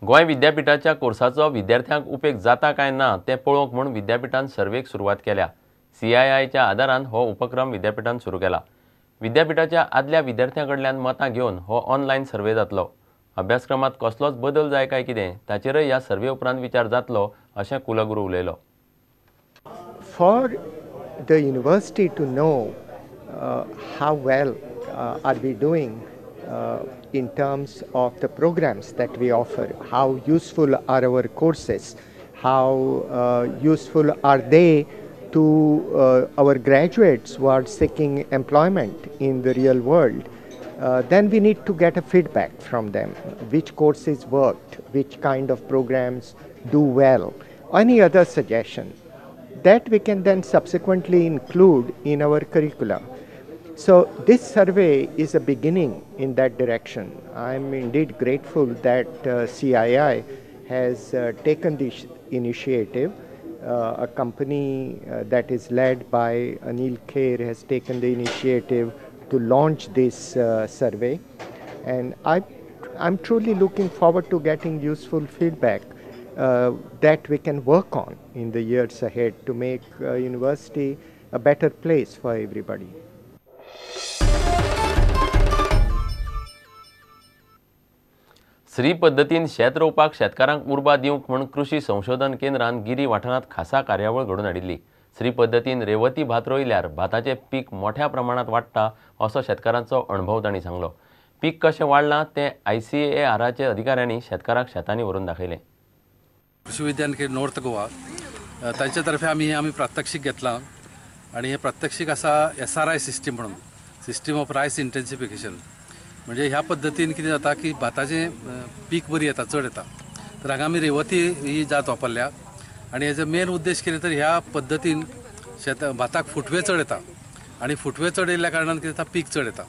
गोंय विद्यापीठाच्या कोर्साचो विद्यार्थ्यांक उपेग जाता काय ना तें पळोवंक म्हूण विद्यापीठान सर्वेक सुरवात केल्या। CIIच्या आदारान हो उपक्रम विद्यापीठान सुरू केला। विद्यापीठाच्या आदल्या विद्यार्थ्यां कडल्यान मतां घेवन हो ऑनलायन सर्वे जातलो। अभ्यासक्रमात कसलोच बदल जाय काय कितें ताचेरय ह्या सर्वे उपरांत विचार जातलो अशें कुलगुरू उलयलो। For the university to know how well are we doing in terms of the programs that we offer, how useful are our courses, how useful are they to our graduates who are seeking employment in the real world, then we need to get a feedback from them, which courses worked, which kind of programs do well, any other suggestion that we can then subsequently include in our curricula. So this survey is a beginning in that direction. I am indeed grateful that CII has taken this initiative. A company that is led by Anil Kher has taken the initiative to launch this survey, and I'm truly looking forward to getting useful feedback that we can work on in the years ahead to make university a better place for everybody. Shri पद्दतीन शेत रोवपाक शेतकारांक उर्बा दिवंक म्हूण कृषी संशोधन केंद्रान गिरी वाठारांत खासा कार्यावळ घडोवन हाडिल्ली। श्री पद्दतीन रेवती भात रोयल्यार भाताचें पीक मोठ्या प्रमाणात वाडटा असो शेतकारांचो अणभव तांणी सांगलो। पीक कशें वाडलां तें ICARच्या अधिकाऱ्यांनी शेतकारांक शेतांनी व्हरून दाखयलें। कृषी विज्ञान केंद्र नॉर्थ गोवा तांचे तर्फे आमी प्रात्यक्षिक घेतलां आणि हे प्रात्यक्षिक आसा SRI सिस्टीम म्हणून, सिस्टीम ऑफ रायस इंटेन्सिफिकेशन। म्हणजे ह्या पद्दतीन कितें जाता की भाताचें पीक बरी येता, चड येता। तर हांगा आमी रेवती ही जात वापरल्या आणि हेजो मेन उद्देश कितें तर ह्या पद्दतीन भाताक फुटवे चड येता आणि फुटवे चड येयल्ल्या कारणान कितें जाता, पीक चड येता।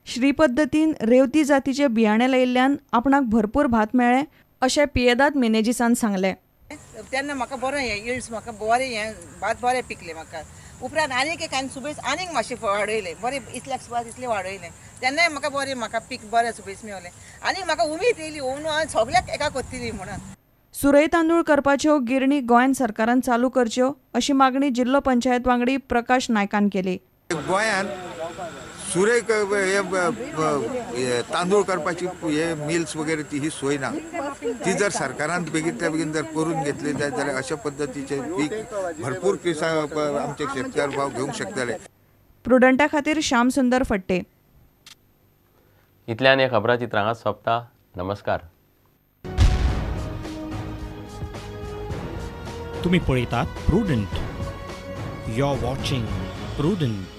श्री पद्दतीन रेवती जातीचे बियाणे लायिल्ल्यान आपणाक भरपूर भात मेळ्ळे अशें पियेदाद मेनेजिसान सांगलें। तेन्ना म्हाका बरो यील्ड्स म्हाका बरें भात बरें पिकले म्हाका। उपरांत आनीक एक हांवें सुबेज आनीक मातशें वाडयलें, बरें इतल्याक सुवात इतलें वाडयलें, तेन्नाय म्हाका म्हाका पीक बरें सुबेज मेळ्ळें आनी म्हाका उमेद येयली हांवें सगळ्याक एका कोत्तिली म्हणून। सुरय तांदूळ करपाच्यो गिरणी गोंयान सरकारान चालू करच्यो अशी मागणी जिल्लो पंचायत वांगडी प्रकाश नायकान केली। गोंयान सुरय तांदूळ करपाची हे मिल्स वगैरे ही सोय ना, ती जर सरकारान बेगीतल्या बेगीन जर करून घेतली जाल्यार अशा पद्दतीचे पीक भरपूर आमचे शेतकार भाव घेवंक शकतले। प्रुडंटा खातीर श्याम सुंदर फट्टे। इतल्यान हे खबराचित्र हांगाच सोंपता। नमस्कार। तुम्ही पळयतात prudent. You are watching prudent.